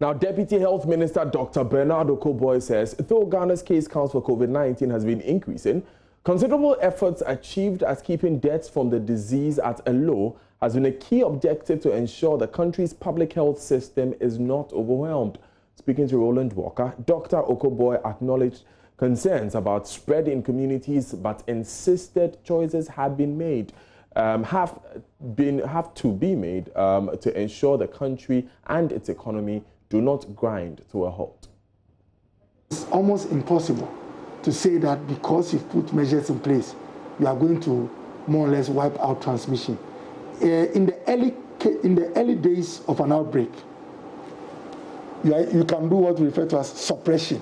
Now, Deputy Health Minister Dr. Bernard Okoboy says, though Ghana's case counts for COVID-19 has been increasing, considerable efforts achieved as keeping deaths from the disease at a low has been a key objective to ensure the country's public health system is not overwhelmed. Speaking to Roland Walker, Dr. Okoboy acknowledged concerns about spread in communities, but insisted choices have been made. Have to be made to ensure the country and its economy do not grind to a halt. It's almost impossible to say that because you've put measures in place, you are going to more or less wipe out transmission. In the early days of an outbreak, you can do what we refer to as suppression,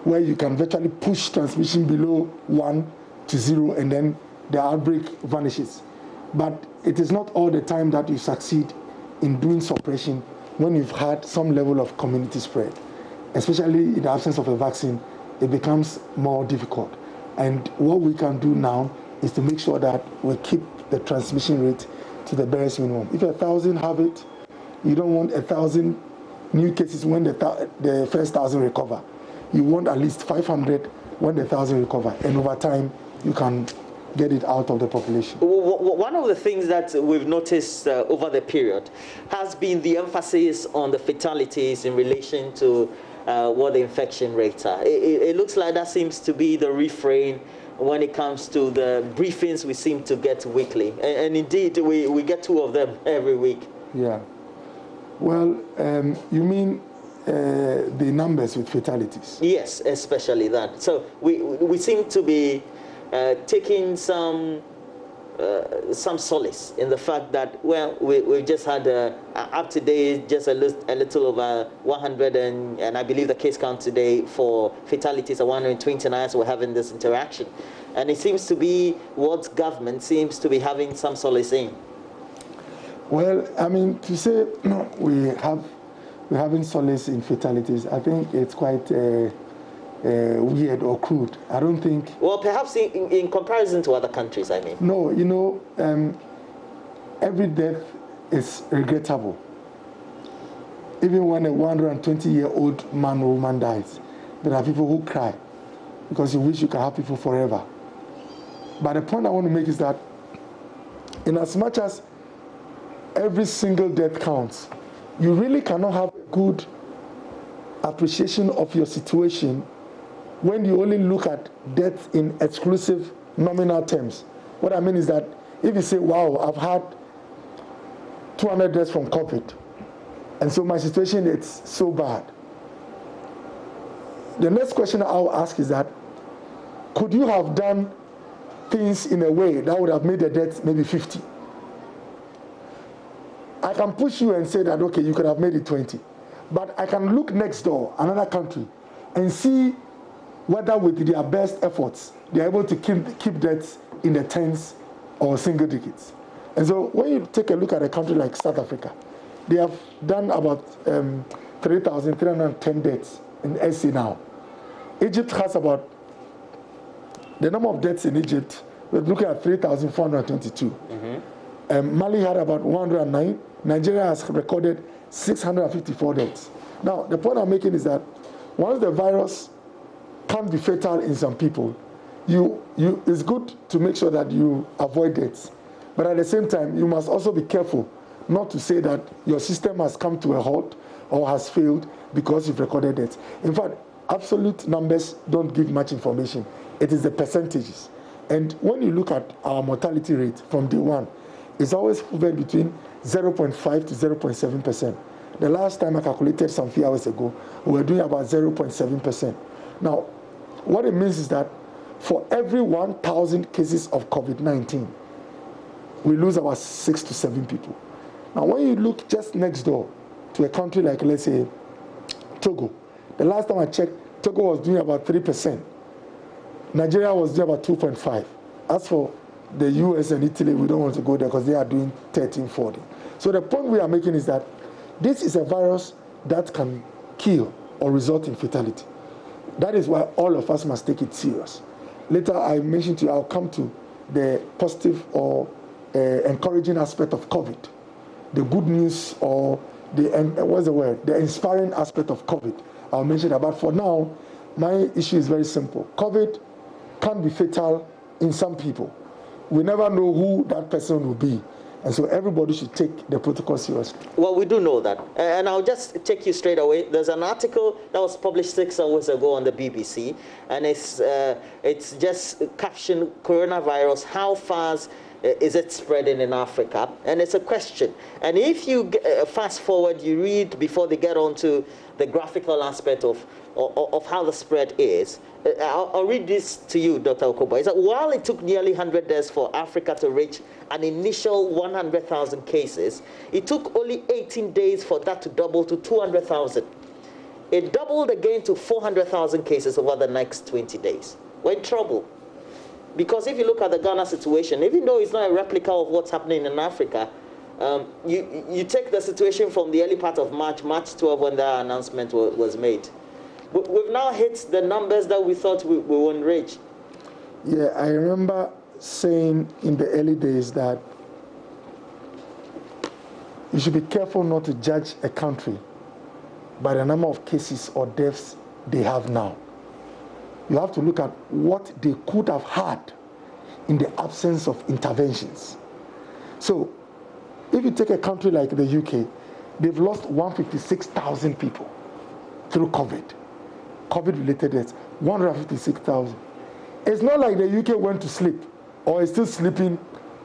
where you can virtually push transmission below 1 to 0 and then the outbreak vanishes. But it is not all the time that you succeed in doing suppression when you've had some level of community spread. Especially in the absence of a vaccine, it becomes more difficult. And what we can do now is to make sure that we keep the transmission rate to the barest minimum. If 1,000 have it, you don't want 1,000 new cases when the first 1,000 recover. You want at least 500 when the 1,000 recover. And over time, you can get it out of the population. One of the things that we've noticed over the period has been the emphasis on the fatalities in relation to what the infection rates are. It looks like that seems to be the refrain when it comes to the briefings we seem to get weekly. And indeed, we get 2 of them every week. Yeah. Well, you mean the numbers with fatalities? Yes, especially that. So we seem to be taking some solace in the fact that, well, we just had up to date just a little over 100 and I believe the case count today for fatalities are 129 as we're having this interaction. And it seems to be what government seems to be having some solace in. Well, I mean, to say we're having solace in fatalities, I think it's quite weird or crude. I don't think... Well, perhaps in comparison to other countries, I mean. No, you know, every death is regrettable. Even when a 120-year-old man or woman dies, there are people who cry because you wish you could have people forever. But the point I want to make is that in as much as every single death counts, you really cannot have a good appreciation of your situation when you only look at death in exclusive nominal terms. What I mean is that if you say, wow, I've had 200 deaths from COVID, and so my situation is so bad. The next question I'll ask is that, could you have done things in a way that would have made the deaths maybe 50? I can push you and say that, okay, you could have made it 20. But I can look next door, another country, and see whether with their best efforts, they're able to keep deaths in the tens or single digits. And so when you take a look at a country like South Africa, they have done about 3,310 deaths in SA now. Egypt has about, the number of deaths in Egypt, we're looking at 3,422. Mm-hmm. Mali had about 109. Nigeria has recorded 654 deaths. Now, the point I'm making is that once the virus can be fatal in some people, it's good to make sure that you avoid deaths. But at the same time, you must also be careful not to say that your system has come to a halt or has failed because you've recorded deaths. In fact, absolute numbers don't give much information. It is the percentages. And when you look at our mortality rate from day one, it's always hovered between 0.5 to 0.7%. The last time I calculated some few hours ago, we were doing about 0.7%. Now, what it means is that for every 1,000 cases of COVID-19, we lose about 6 to 7 people. Now, when you look just next door to a country like, let's say, Togo, the last time I checked, Togo was doing about 3%. Nigeria was doing about 2.5%. As for the US and Italy, we don't want to go there because they are doing 13, 40. So the point we are making is that this is a virus that can kill or result in fatality. That is why all of us must take it serious. Later, I mentioned to you, I'll come to the positive or encouraging aspect of COVID. The good news or the inspiring aspect of COVID. I'll mention that. But for now, my issue is very simple. COVID can be fatal in some people. We never know who that person will be. And so everybody should take the protocol seriously. Well, we do know that. And I'll just take you straight away. There's an article that was published 6 hours ago on the BBC, and it's just captioned coronavirus, how fast is it spreading in Africa? And it's a question. And if you fast forward, you read before they get on to the graphical aspect of how the spread is. I'll read this to you, Dr. Okoboy. It's that while it took nearly 100 days for Africa to reach an initial 100,000 cases, it took only 18 days for that to double to 200,000. It doubled again to 400,000 cases over the next 20 days. We're in trouble. Because if you look at the Ghana situation, even though it's not a replica of what's happening in Africa, you take the situation from the early part of March 12, when the announcement was made. We've now hit the numbers that we thought we wouldn't reach. Yeah, I remember saying in the early days that you should be careful not to judge a country by the number of cases or deaths they have now. You have to look at what they could have had in the absence of interventions. So, if you take a country like the UK, they've lost 156,000 people through COVID. COVID-related deaths, 156,000. It's not like the UK went to sleep or is still sleeping.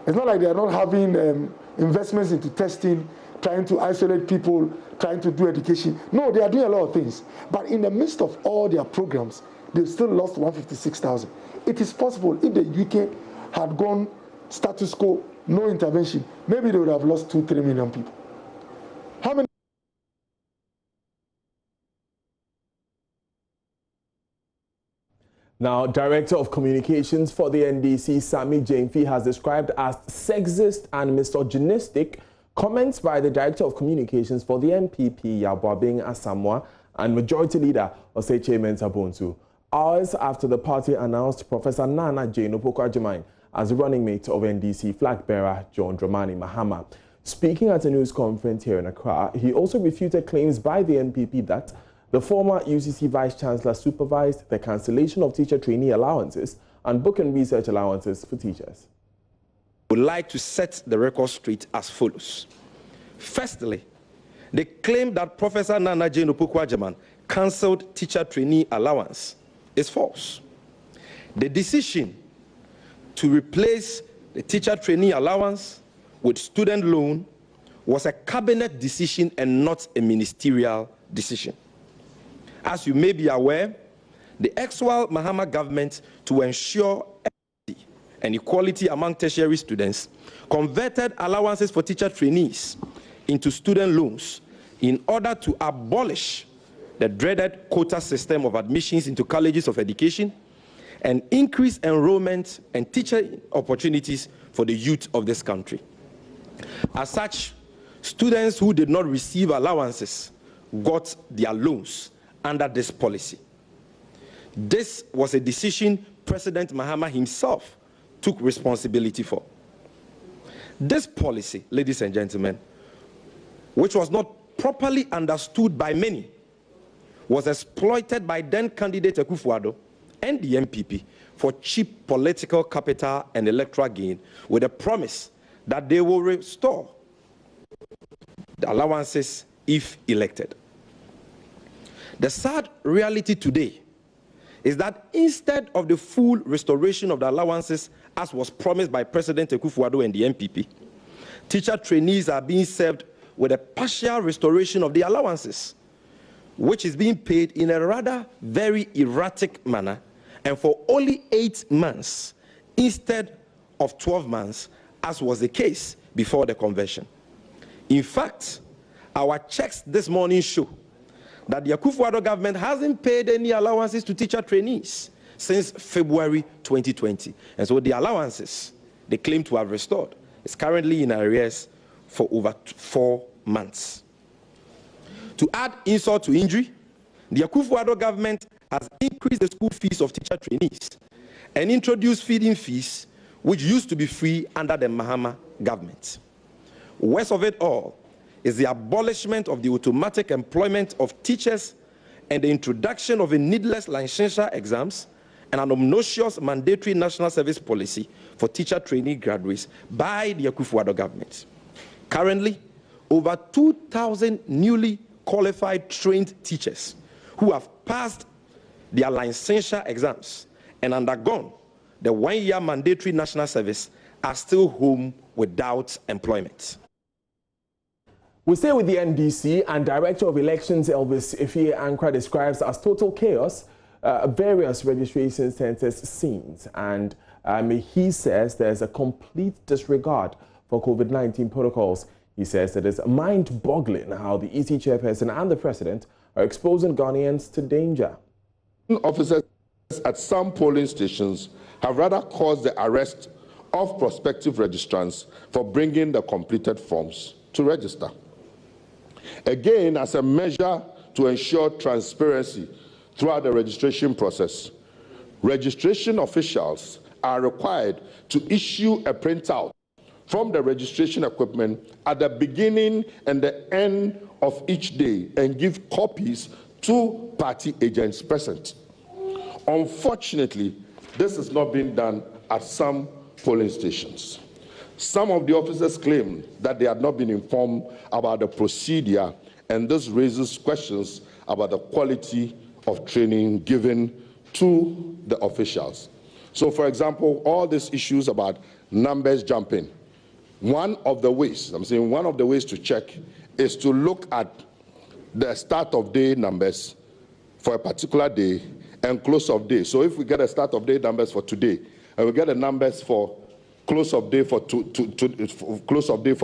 It's not like they are not having investments into testing, trying to isolate people, trying to do education. No, they are doing a lot of things. But in the midst of all their programs, they've still lost 156,000. It is possible if the UK had gone status quo, no intervention, maybe they would have lost 2-3 million people. How many? Now, Director of Communications for the NDC, Sammy Jainfi, has described as sexist and misogynistic comments by the Director of Communications for the MPP, Yabwabing Asamoah, and Majority Leader Oseche Mensah Bonsu, hours after the party announced Professor Nana Jane Opoku-Agyeman as the running mate of NDC flag bearer John Dramani Mahama. Speaking at a news conference here in Accra, he also refuted claims by the NPP that the former UCC Vice-Chancellor supervised the cancellation of teacher trainee allowances and book and research allowances for teachers. I would like to set the record straight as follows. Firstly, they claim that Professor Nana Jane Opoku-Agyeman cancelled teacher trainee allowance is false. The decision to replace the teacher trainee allowance with student loan was a cabinet decision and not a ministerial decision. As you may be aware, the actual Mahama government, to ensure equity and equality among tertiary students, converted allowances for teacher trainees into student loans in order to abolish the dreaded quota system of admissions into colleges of education and increase enrollment and teacher opportunities for the youth of this country. As such, students who did not receive allowances got their loans under this policy. This was a decision President Mahama himself took responsibility for. This policy, ladies and gentlemen, which was not properly understood by many, was exploited by then candidate Akufo-Addo and the MPP for cheap political capital and electoral gain, with a promise that they will restore the allowances if elected. The sad reality today is that instead of the full restoration of the allowances as was promised by President Akufo-Addo and the MPP, teacher trainees are being served with a partial restoration of the allowances, which is being paid in a rather very erratic manner and for only 8 months instead of 12 months, as was the case before the conversion. In fact, our checks this morning show that the Akufo-Addo government hasn't paid any allowances to teacher trainees since February 2020. And so the allowances they claim to have restored is currently in arrears for over 4 months. To add insult to injury, the Akufo-Addo government has increased the school fees of teacher trainees and introduced feeding fees, which used to be free under the Mahama government. Worst of it all is the abolishment of the automatic employment of teachers and the introduction of a needless licensure exams and an obnoxious mandatory national service policy for teacher trainee graduates by the Akufo-Addo government. Currently, over 2,000 newly qualified trained teachers who have passed their licensure exams and undergone the one-year mandatory national service are still home without employment. We stay with the NDC, and Director of Elections Elvis Ifie Ankra describes as total chaos various registration centers scenes, and he says there's a complete disregard for COVID-19 protocols. He says it is mind-boggling how the EC chairperson and the president are exposing Ghanaians to danger. Officers at some polling stations have rather caused the arrest of prospective registrants for bringing the completed forms to register. Again, as a measure to ensure transparency throughout the registration process, registration officials are required to issue a printout from the registration equipment at the beginning and the end of each day and give copies to party agents present. Unfortunately, this is not being done at some polling stations. Some of the officers claim that they had not been informed about the procedure, and this raises questions about the quality of training given to the officials. So, for example, all these issues about numbers jumping, one of the ways to check is to look at the start of day numbers for a particular day and close of day. So if we get a start of day numbers for today, and we get the numbers for close of day for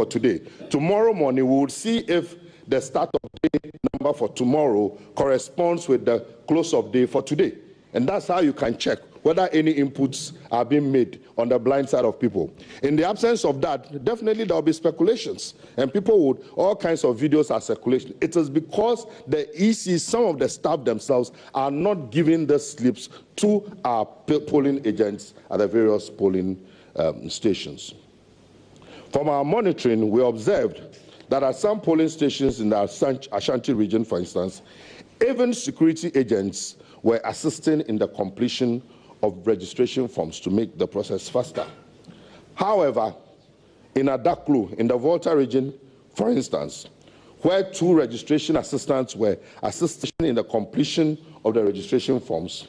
today, tomorrow morning we will see if the start of day number for tomorrow corresponds with the close of day for today. And that's how you can check whether any inputs are being made on the blind side of people. In the absence of that, definitely there will be speculations, and people would, all kinds of videos are circulation. It is because the EC, some of the staff themselves are not giving the slips to our polling agents at the various polling stations. From our monitoring, we observed that at some polling stations in the Ashanti region, for instance, even security agents were assisting in the completion of registration forms to make the process faster. However, in Adaklu, in the Volta region, for instance, where 2 registration assistants were assisting in the completion of the registration forms,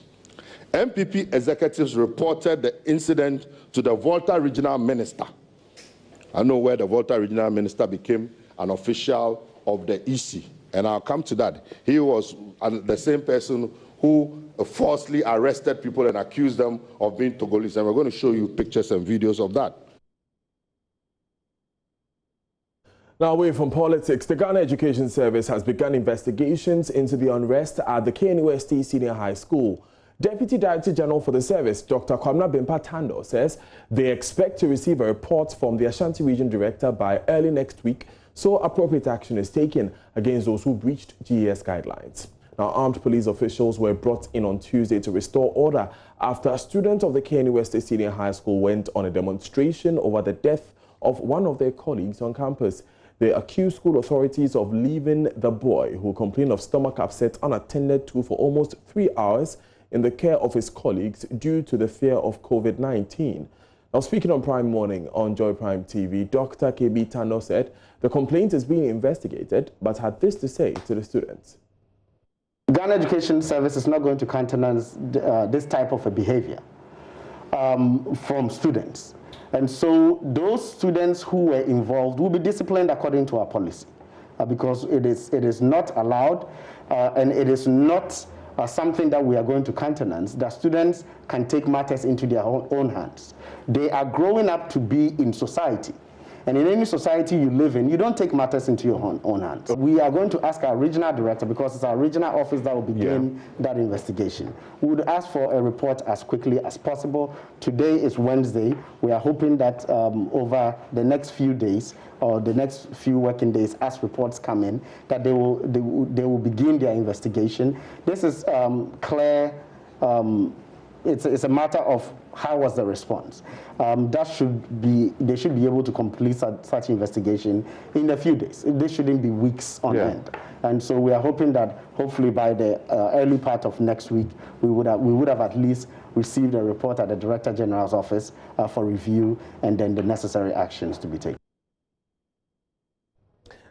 MPP executives reported the incident to the Volta regional minister. I know where the Volta regional minister became an official of the EC, and I'll come to that. He was the same person who falsely arrested people and accused them of being Togolese, and we're going to show you pictures and videos of that. Now, away from politics, the Ghana Education Service has begun investigations into the unrest at the KNUST Senior High School. Deputy Director General for the service, Dr. Kwamna Bimpa Tando, says they expect to receive a report from the Ashanti Region Director by early next week, so appropriate action is taken against those who breached GES guidelines. Now, armed police officials were brought in on Tuesday to restore order after a student of the KNUST Senior High School went on a demonstration over the death of one of their colleagues on campus. They accused school authorities of leaving the boy, who complained of stomach upset, unattended to for almost 3 hours in the care of his colleagues due to the fear of COVID-19. Now, speaking on Prime Morning on Joy Prime TV, Dr. KB Tando said the complaint is being investigated, but had this to say to the students. Ghana Education Service is not going to countenance this type of a behavior from students. And so those students who were involved will be disciplined according to our policy because it is not allowed and it is not something that we are going to countenance, that students can take matters into their own hands. They are growing up to be in society. And in any society you live in, you don't take matters into your own hands. We are going to ask our regional director, because it's our regional office that will begin that investigation. We would ask for a report as quickly as possible. Today is Wednesday. We are hoping that over the next few days or the next few working days, as reports come in, that they will begin their investigation. This is clear it's a matter of how was the response. They should be able to complete such investigation in a few days. This shouldn't be weeks on end. And so we are hoping that hopefully by the early part of next week, we would have at least received a report at the Director General's office for review, and then the necessary actions to be taken.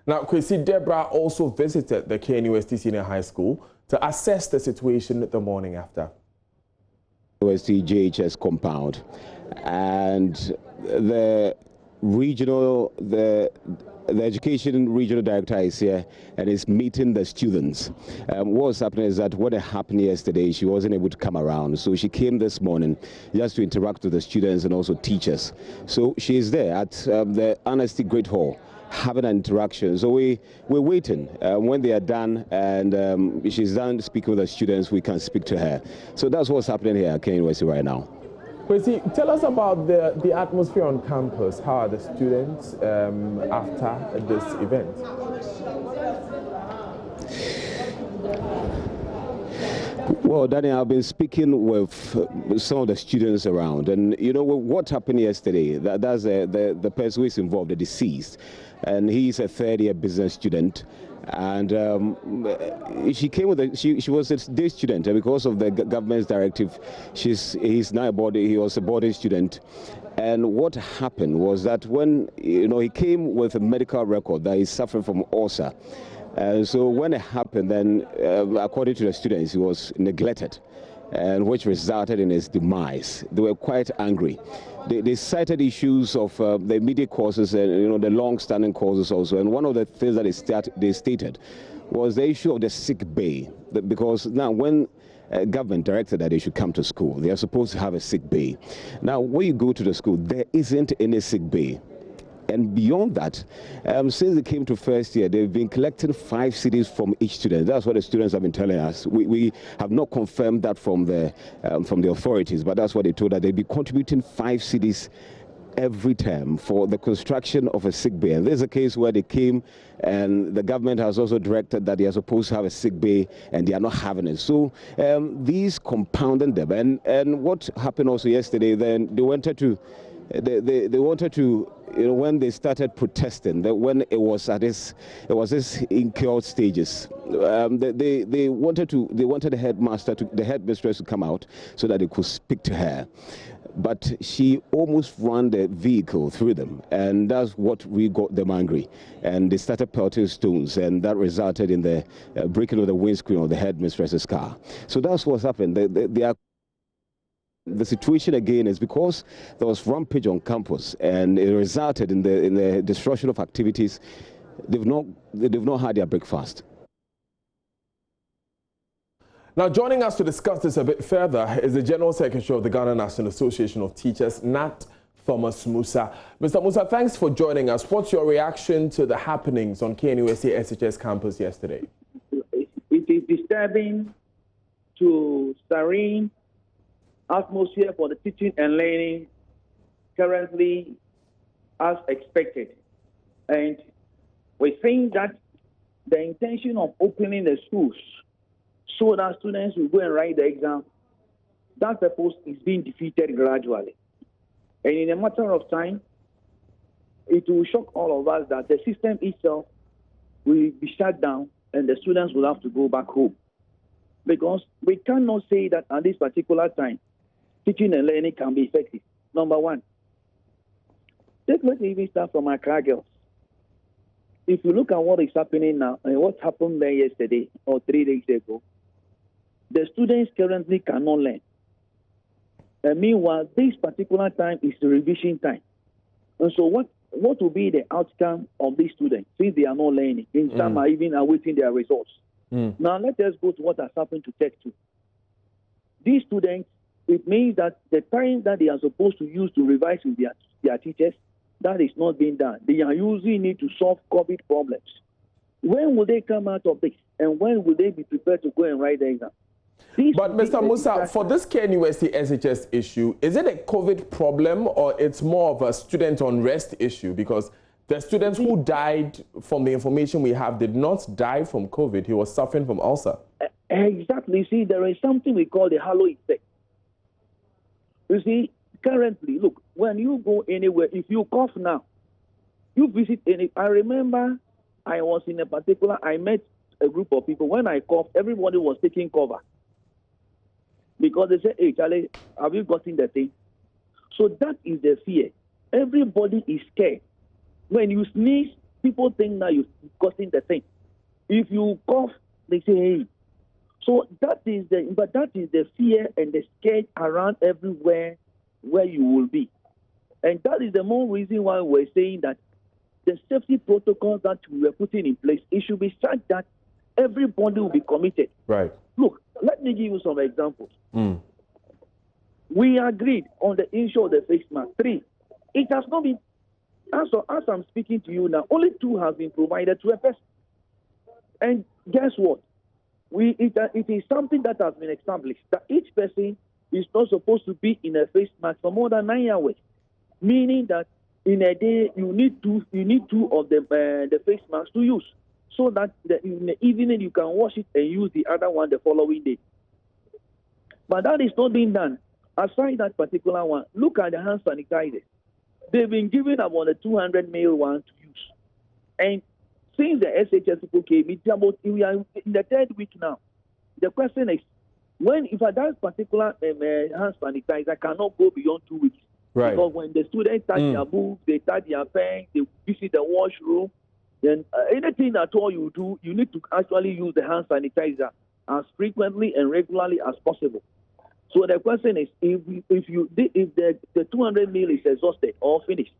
Now, Kwesi Deborah also visited the KNUST Senior High School to assess the situation the morning after. UST JHS compound, and the education regional director is here and is meeting the students. What's happening is that what happened yesterday, she wasn't able to come around, so she came this morning just to interact with the students and also teachers. So she is there at the Honesty Great Hall, having an interaction. So we're waiting. When they are done and she's done speaking with the students, we can speak to her. So that's what's happening here at KNUST right now. Kwesi, tell us about the atmosphere on campus. How are the students after this event? Well, Danny, I've been speaking with some of the students around, and you know what happened yesterday. That's the person who is involved, the deceased, and he's a third-year business student. And she came with she was a day student, and because of the government's directive, he was a boarding student. And what happened was that when he came with a medical record that he's suffering from ulcer. So when it happened, then according to the students, he was neglected, and which resulted in his demise. They were quite angry. They cited issues of the immediate causes and the long-standing causes also. And one of the things that they stated was the issue of the sick bay, because now when government directed that they should come to school, they are supposed to have a sick bay. Now when you go to the school, there isn't any sick bay. And beyond that, since they came to first year, they've been collecting 5 cedis from each student. That's what the students have been telling us. We have not confirmed that from the authorities, but that's what they told us. They'll be contributing 5 cedis every term for the construction of a sick bay. And there's a case where they came and the government has also directed that they are supposed to have a sick bay and they are not having it. So these compounded them. And what happened also yesterday, then they wanted to when they started protesting, that when it was this incurred stages, they wanted the headmistress to come out so that they could speak to her. But she almost ran the vehicle through them, and that's what really got them angry. And they started pelting stones, and that resulted in the breaking of the windscreen of the headmistress's car. So that's what's happened. The situation again is because there was rampage on campus, and it resulted in the destruction of activities. They've not had their breakfast. Now, joining us to discuss this a bit further is the General Secretary of the Ghana National Association of Teachers, Nat Thomas Musa. Mr. Musa, thanks for joining us. What's your reaction to the happenings on KNUST SHS campus yesterday? It is disturbing to serene atmosphere for the teaching and learning currently as expected. And we think that the intention of opening the schools so that students will go and write the exam, that purpose is being defeated gradually. And in a matter of time, it will shock all of us that the system itself will be shut down and the students will have to go back home. Because we cannot say that at this particular time, teaching and learning can be effective. Number one, let's even start from Accra Girls. If you look at what is happening now and what happened there yesterday or 3 days ago, the students currently cannot learn. And meanwhile, this particular time is the revision time. And so what will be the outcome of these students since they are not learning? In some are even awaiting their results. Now let us go to what has happened to Tech 2. These students, it means that the time that they are supposed to use to revise with their teachers, that is not being done. They are using it to solve COVID problems. When will they come out of this? And when will they be prepared to go and write the exam? But Mr. Musa, for this KNUST SHS issue, is it a COVID problem or it's more of a student unrest issue? Because the students who died, from the information we have, did not die from COVID. He was suffering from ulcer. Exactly. See, there is something we call the halo effect. You see, currently, look, when you go anywhere, if you cough now, you visit any. I remember I was in a particular, I met a group of people. When I coughed, everybody was taking cover. Because they say, hey, Charlie, have you gotten the thing? So that is the fear. Everybody is scared. When you sneeze, people think that you've gotten the thing. If you cough, they say, hey. So that is the fear and the scare around everywhere where you will be. And that is the more reason why we're saying that the safety protocols that we were putting in place, it should be such that everybody will be committed. Right. Look, let me give you some examples. We agreed on the issue of the face mask. 3, it has not been, as I'm speaking to you now, only 2 have been provided to a person. And guess what? It is something that has been established that each person is not supposed to be in a face mask for more than 9 hours, meaning that in a day you need 2 of the face masks to use, so that in the evening you can wash it and use the other one the following day. But that is not being done. Aside that particular one, look at the hand sanitizer. They've been given about a 200 ml one to use. And since the SHS people came, we are in the 3rd week now. The question is, if that particular hand sanitizer cannot go beyond 2 weeks. Right. Because when the students touch their books, they touch their pens, they visit the washroom, then anything at all you do, you need to actually use the hand sanitizer as frequently and regularly as possible. So the question is, if the 200 ml is exhausted or finished,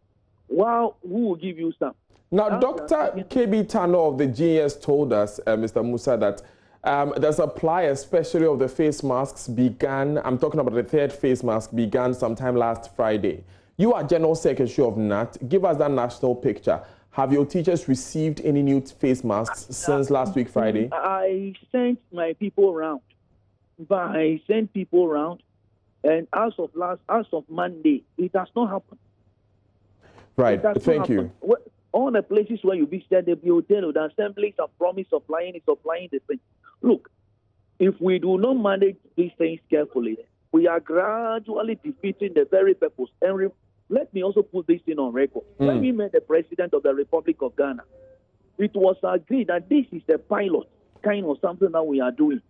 who will give you some? Now, Dr. KB Tano of the GS told us, Mr. Musa, that the supply, especially of the face masks, began, I'm talking about the 3rd face mask, began sometime last Friday. You are General Secretary of NAT. Give us that national picture. Have your teachers received any new face masks since last week, Friday? I sent my people around. And as of Monday, it has not happened. Right, thank you. All the places where you visited, they will tell you the assemblies have promised supplying the thing. Look, if we do not manage these things carefully, we are gradually defeating the very purpose. And let me also put this in on record. When we met the President of the Republic of Ghana, it was agreed that this is the pilot kind of something that we are doing.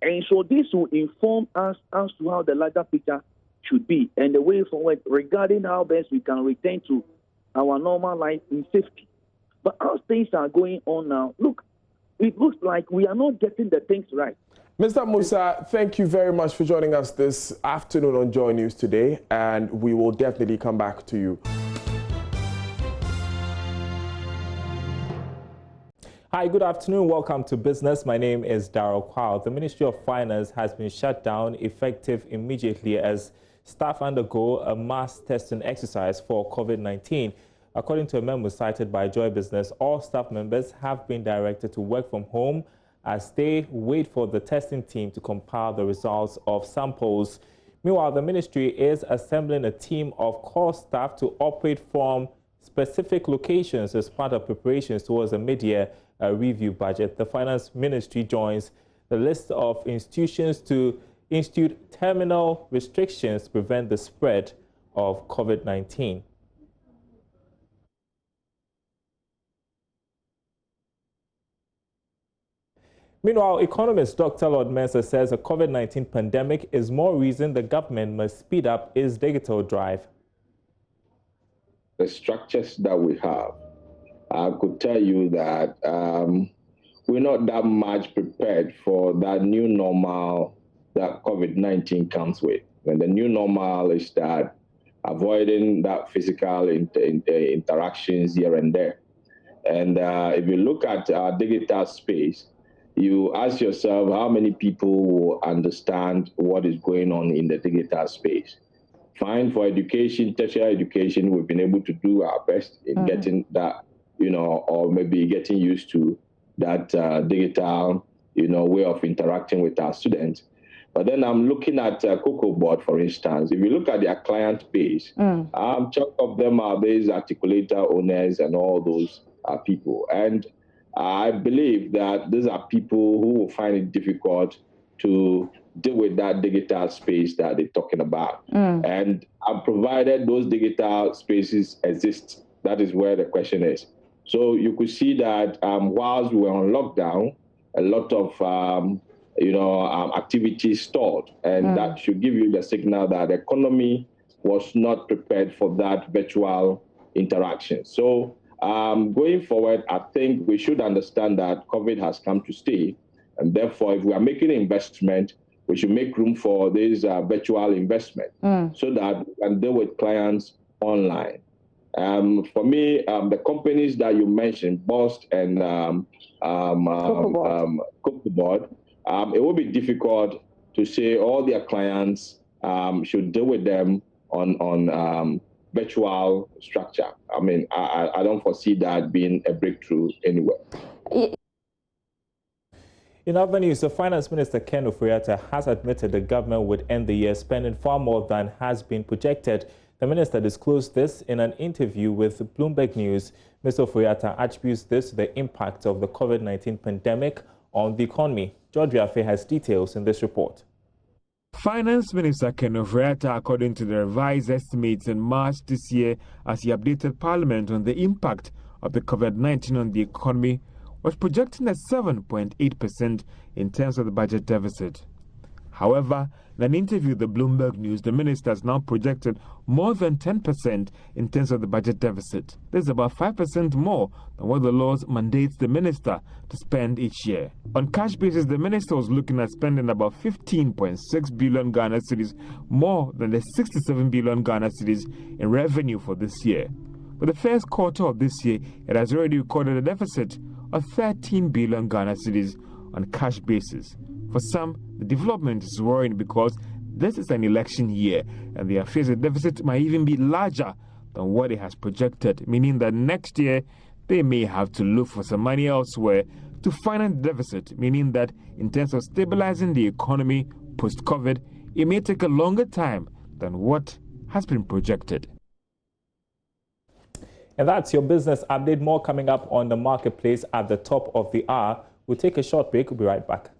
And so this will inform us as to how the larger picture should be and the way forward regarding how best we can return to our normal life in safety. But as things are going on now, look, it looks like we are not getting the things right. Mr. Musa, thank you very much for joining us this afternoon on Joy News today, and we will definitely come back to you. Hi, good afternoon. Welcome to Business. My name is Darrell Kwao. The Ministry of Finance has been shut down effective immediately as staff undergo a mass testing exercise for COVID-19. According to a memo cited by Joy Business, all staff members have been directed to work from home as they wait for the testing team to compile the results of samples. Meanwhile, the ministry is assembling a team of core staff to operate from specific locations as part of preparations towards a mid-year review budget. The Finance Ministry joins the list of institutions to institute terminal restrictions to prevent the spread of COVID-19. Meanwhile, economist Dr. Lord Mensah says a COVID-19 pandemic is more reason the government must speed up its digital drive. The structures that we have, I could tell you that we're not that much prepared for that new normal that COVID-19 comes with. And the new normal is that avoiding that physical interactions here and there. And if you look at our digital space, you ask yourself how many people will understand what is going on in the digital space. Fine, for education, tertiary education, we've been able to do our best in getting that, or maybe getting used to that digital, way of interacting with our students. But then I'm looking at Cocoa Board, for instance. If you look at their client base, chunk of them are these articulator owners and all those people. And I believe that these are people who will find it difficult to deal with that digital space that they're talking about. And provided those digital spaces exist, that is where the question is. So you could see that whilst we were on lockdown, a lot of activities stalled, and that should give you the signal that the economy was not prepared for that virtual interaction. So going forward, I think we should understand that COVID has come to stay, and therefore, if we are making an investment, we should make room for this virtual investment so that we can deal with clients online. For me, the companies that you mentioned, Bost and Cocoboard, it will be difficult to say all their clients should deal with them on virtual structure. I mean, I don't foresee that being a breakthrough anywhere. In other news, the Finance Minister Ken Ofori-Atta has admitted the government would end the year spending far more than has been projected. The minister disclosed this in an interview with Bloomberg News. Mr. Ofori-Atta attributes this to the impact of the COVID-19 pandemic on the economy. George Afe has details in this report. Finance Minister Ken Ofori-Atta, according to the revised estimates in March this year, as he updated Parliament on the impact of the COVID-19 on the economy, was projecting at 7.8% in terms of the budget deficit. However, in an interview with the Bloomberg News, the minister has now projected more than 10% in terms of the budget deficit. This is about 5% more than what the laws mandates the minister to spend each year. On cash basis, the minister was looking at spending about 15.6 billion Ghana cedis more than the 67 billion Ghana cedis in revenue for this year. For the first quarter of this year, it has already recorded a deficit of 13 billion Ghana cedis on cash basis. For some, the development is worrying because this is an election year and they are faced a deficit might even be larger than what it has projected, meaning that next year they may have to look for some money elsewhere to finance the deficit, meaning that in terms of stabilizing the economy post-COVID, it may take a longer time than what has been projected. And that's your business update. More coming up on the marketplace at the top of the hour. We'll take a short break. We'll be right back.